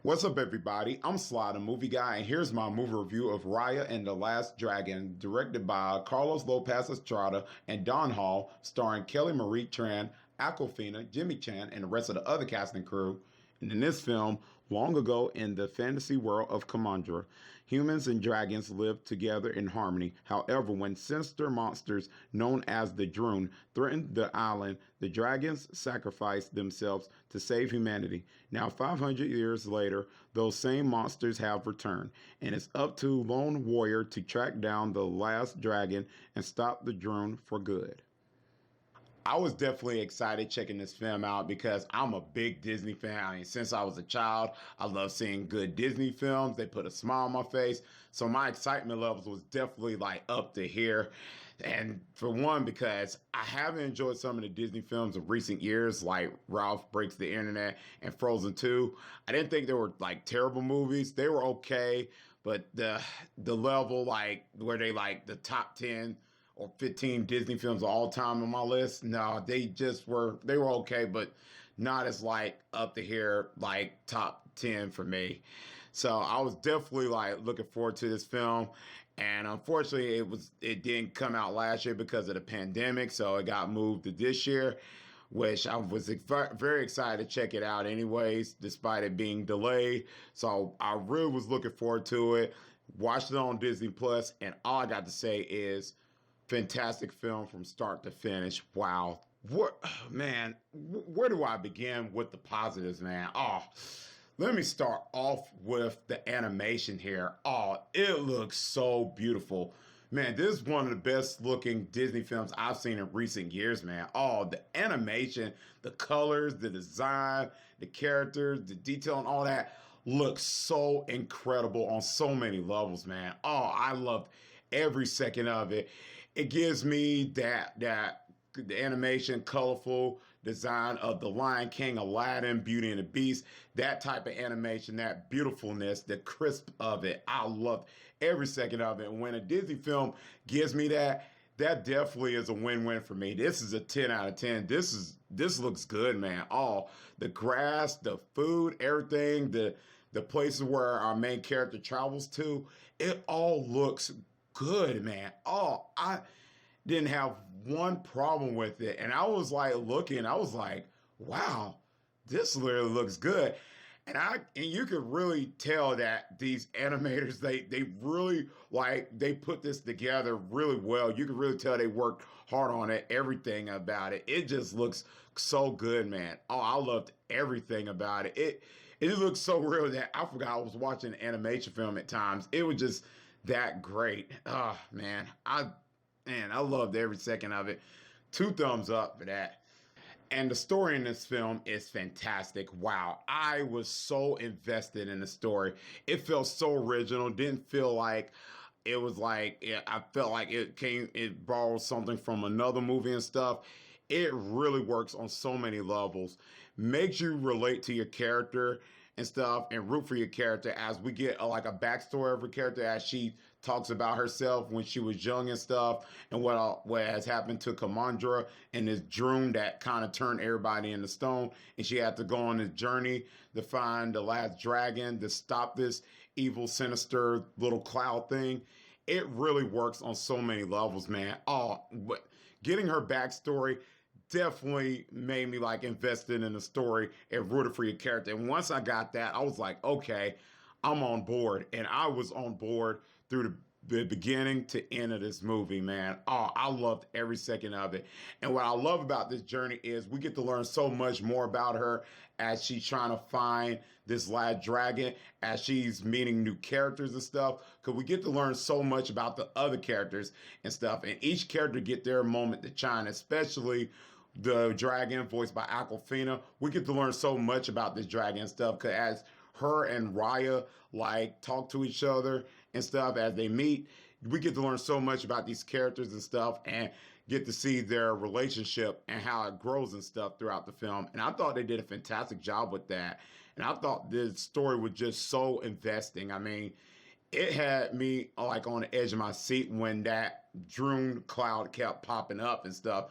What's up, everybody? I'm Sly The Movie Guy, and here's my movie review of Raya and the Last Dragon, directed by Carlos López Estrada and Don Hall, starring Kelly Marie Tran, Awkwafina, Jimmy Chan, and the rest of the other casting crew. And in this film, long ago in the fantasy world of Kamandra, humans and dragons lived together in harmony. However, when sinister monsters known as the Drune threatened the island, the dragons sacrificed themselves to save humanity. Now, 500 years later, those same monsters have returned, and it's up to Lone Warrior to track down the last dragon and stop the Drune for good. I was definitely excited checking this film out because I'm a big Disney fan. I mean, since I was a child, I love seeing good Disney films. They put a smile on my face. So my excitement levels was definitely like up to here. And for one, because I haven't enjoyed some of the Disney films of recent years, like Ralph Breaks the Internet and Frozen 2. I didn't think they were like terrible movies. They were okay, but the level like where they like the top 10 or 15 Disney films of all time on my list. No, they were okay, but not as like up to here, like top 10 for me. So I was definitely like looking forward to this film. And unfortunately it didn't come out last year because of the pandemic. So it got moved to this year, which I was very excited to check it out anyways, despite it being delayed. So I really was looking forward to it. Watched it on Disney Plus, and all I got to say is fantastic film from start to finish. Wow. Where do I begin with the positives, man? Let me start off with the animation here. It looks so beautiful. Man, this is one of the best looking Disney films I've seen in recent years, man. The animation, the colors, the design, the characters, the detail and all that looks so incredible on so many levels, man. I loved every second of it. It gives me that the animation, colorful design of The Lion King, Aladdin, Beauty and the Beast, that type of animation, that beautifulness, the crisp of it. I love every second of it. And when a Disney film gives me that definitely is a win-win for me. This is a 10 out of 10. This looks good, man. The grass, the food, everything, the places where our main character travels to, it all looks good, man. I didn't have one problem with it. And I was like looking, I was like, wow, this literally looks good. And you could really tell that these animators, they really they put this together really well. You could really tell they worked hard on it, everything about it. It just looks so good, man. I loved everything about it. It looks so real that I forgot I was watching an animation film at times. It was just that great. Man, I loved every second of it. 2 thumbs up for that. And the story in this film is fantastic. Wow. I was so invested in the story. It felt so original. Didn't feel like it was I felt like it borrowed something from another movie and stuff. It really works on so many levels. Makes you relate to your character and stuff and root for your character as we get a backstory of her character as she talks about herself when she was young and stuff, and what has happened to Kamandra and this Drune that kind of turned everybody into stone, and she had to go on this journey to find the last dragon to stop this evil, sinister little cloud thing. It really works on so many levels, man. But getting her backstory definitely made me invested in the story and rooted for your character. And once I got that, I was like, okay, I'm on board. And I was on board through the beginning to end of this movie, man. I loved every second of it. And what I love about this journey is we get to learn so much more about her as she's trying to find this last dragon, as she's meeting new characters and stuff. Because we get to learn so much about the other characters and stuff. And each character get their moment to shine, especially the dragon voiced by Awkwafina. We get to learn so much about this dragon and stuff, because as her and Raya talk to each other and stuff as they meet, we get to learn so much about these characters and stuff and get to see their relationship and how it grows and stuff throughout the film. And I thought they did a fantastic job with that. And I thought this story was just so investing. I mean, it had me on the edge of my seat when that Drune cloud kept popping up and stuff.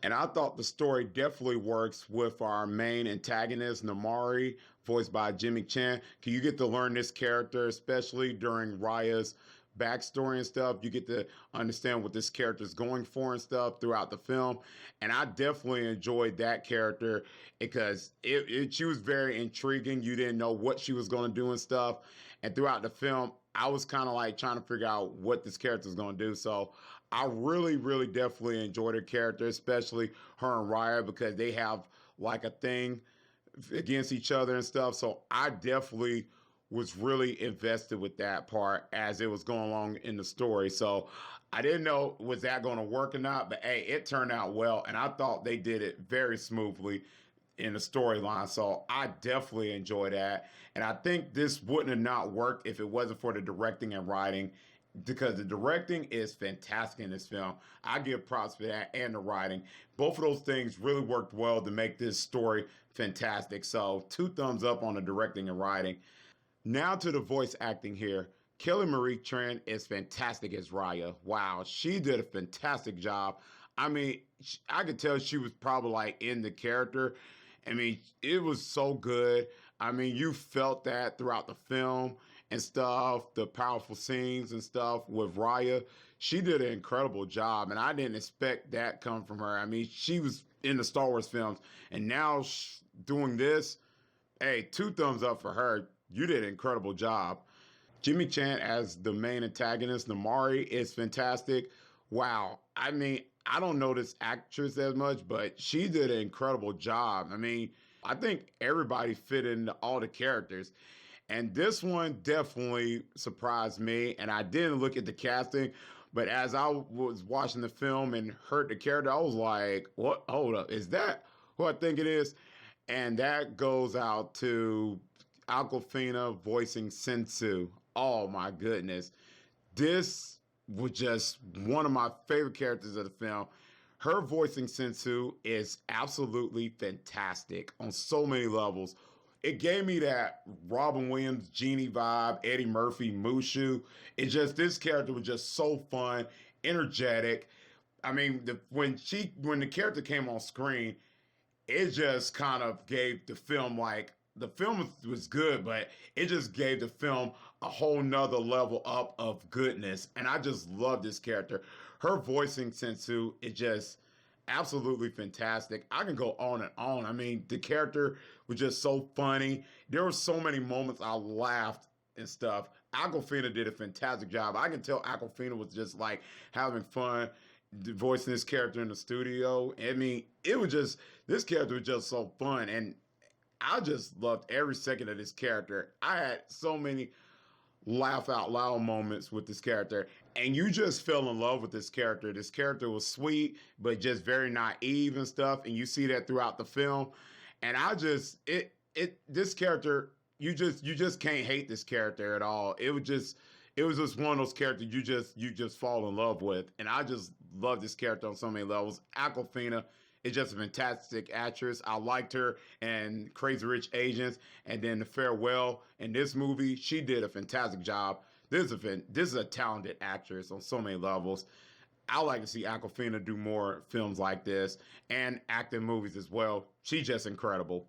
And I thought the story definitely works with our main antagonist, Namari, voiced by Jimmy Chan. You get to learn this character, especially during Raya's backstory and stuff. You get to understand what this character is going for and stuff throughout the film. And I definitely enjoyed that character because she was very intriguing. You didn't know what she was going to do and stuff. And throughout the film, I was kind of like trying to figure out what this character is going to do. So I really, really definitely enjoyed her character, especially her and Raya, because they have like a thing against each other and stuff. So I definitely was really invested with that part as it was going along in the story. So I didn't know was that going to work or not, but hey, it turned out well, and I thought they did it very smoothly in the storyline. So I definitely enjoyed that, and I think this wouldn't have not worked if it wasn't for the directing and writing, because the directing is fantastic in this film. I give props for that, and the writing. Both of those things really worked well to make this story fantastic. So 2 thumbs up on the directing and writing. Now to the voice acting here. Kelly Marie Tran is fantastic as Raya. Wow, she did a fantastic job. I mean, I could tell she was probably like in the character. I mean, it was so good. I mean, you felt that throughout the film and stuff, the powerful scenes and stuff with Raya. She did an incredible job, and I didn't expect that come from her. I mean, she was in the Star Wars films, and now doing this, hey, 2 thumbs up for her. You did an incredible job. Jimmy Chan as the main antagonist, Namari, is fantastic. Wow. I mean, I don't know this actress as much, but she did an incredible job. I mean, I think everybody fit into all the characters. And this one definitely surprised me. And I didn't look at the casting, but as I was watching the film and heard the character, I was like, what? Hold up. Is that who I think it is? And that goes out to Awkwafina voicing Sensu. Oh my goodness. This was just one of my favorite characters of the film. Her voicing Sensu is absolutely fantastic on so many levels. It gave me that Robin Williams Genie vibe, Eddie Murphy Mushu. This character was just so fun, energetic. I mean, when the character came on screen, it just kind of gave the film like, the film was good, but it just gave the film a whole nother level up of goodness. And I just love this character. Her voicing Sensu is just absolutely fantastic. I can go on and on. I mean, the character was just so funny. There were so many moments I laughed and stuff. Awkwafina did a fantastic job. I can tell Awkwafina was just like having fun voicing this character in the studio. I mean, this character was just so fun. And I just loved every second of this character. I had so many laugh out loud moments with this character, and you just fell in love with this character. This character was sweet, but just very naive and stuff, and you see that throughout the film. And this character, you just can't hate this character at all. It was just one of those characters you just fall in love with, and I just love this character on so many levels. Awkwafina is just a fantastic actress. I liked her in Crazy Rich Asians, and then The Farewell. In this movie, she did a fantastic job. This is a talented actress on so many levels. I like to see Awkwafina do more films like this and act in movies as well. She's just incredible.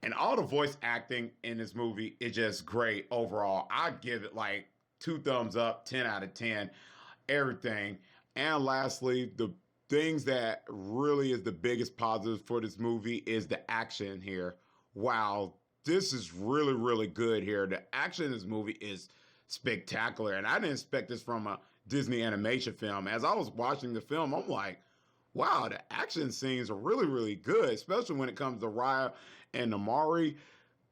And all the voice acting in this movie is just great overall. I give it like 2 thumbs up, 10 out of 10, everything. And lastly, the things that really is the biggest positive for this movie is the action here. Wow, this is really, really good here. The action in this movie is spectacular, and I didn't expect this from a Disney animation film. As I was watching the film, I'm like, wow, the action scenes are really, really good, especially when it comes to Raya and Namari.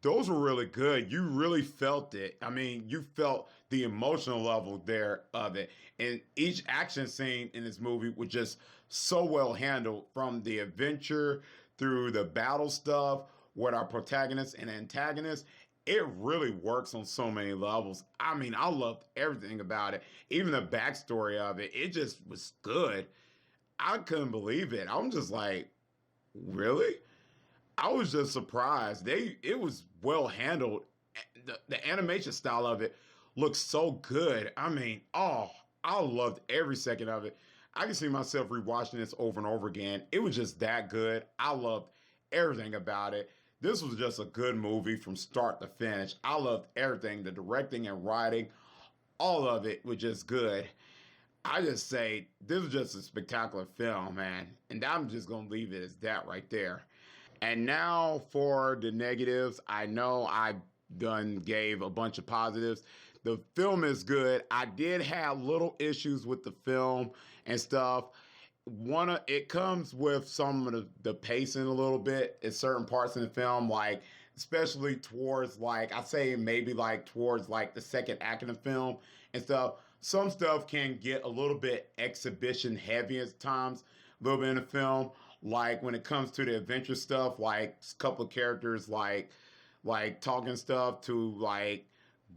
Those were really good. You really felt it. I mean, you felt the emotional level there of it. And each action scene in this movie was just so well handled, from the adventure through the battle stuff with our protagonist and antagonist. It really works on so many levels. I mean, I loved everything about it. Even the backstory of it, it just was good. I couldn't believe it. I'm just like, really? I was just surprised. It was well handled. The animation style of it looks so good. I mean, I loved every second of it. I can see myself rewatching this over and over again. It was just that good. I loved everything about it. This was just a good movie from start to finish. I loved everything. The directing and writing, all of it was just good. I just say this was just a spectacular film, man. And I'm just gonna leave it as that right there. And now for the negatives. I know I done gave a bunch of positives. The film is good. I did have little issues with the film and stuff. One of it comes with some of the pacing a little bit in certain parts in the film, like especially towards like I say maybe like towards like the second act of the film and stuff. Some stuff can get a little bit exhibition heavy at times, a little bit in the film. Like when it comes to the adventure stuff, like a couple of characters like talking stuff to like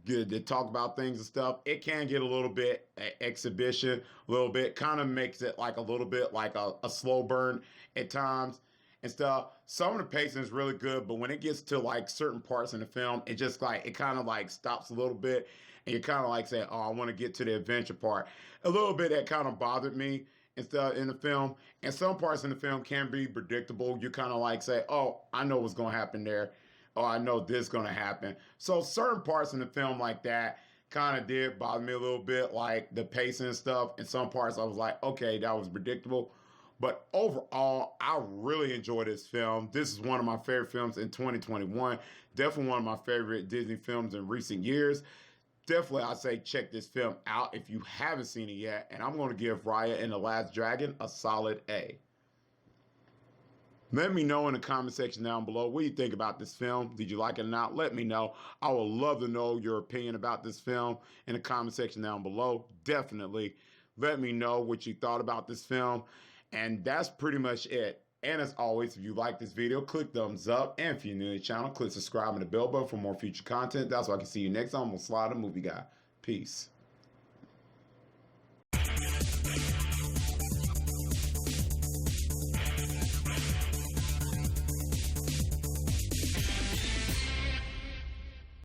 good to talk about things and stuff. It can get a little bit exhibition, a little bit kind of makes it like a little bit like a slow burn at times and stuff. Some of the pacing is really good, but when it gets to like certain parts in the film, it just like it kind of like stops a little bit, and you kind of like say, "Oh, I want to get to the adventure part." A little bit that kind of bothered me and stuff in the film, and some parts in the film can be predictable. You kind of like say, "Oh, I know what's going to happen there." Oh, I know this is going to happen. So certain parts in the film like that kind of did bother me a little bit, like the pacing and stuff. In some parts, I was like, okay, that was predictable. But overall, I really enjoyed this film. This is one of my favorite films in 2021. Definitely one of my favorite Disney films in recent years. Definitely, I say check this film out if you haven't seen it yet. And I'm going to give Raya and the Last Dragon a solid A. Let me know in the comment section down below what you think about this film. Did you like it or not? Let me know. I would love to know your opinion about this film in the comment section down below. Definitely let me know what you thought about this film. And that's pretty much it. And as always, if you like this video, click thumbs up. And if you're new to the channel, click subscribe and the bell button for more future content. That's why I can see you next time on Sly the Movie Guy. Peace.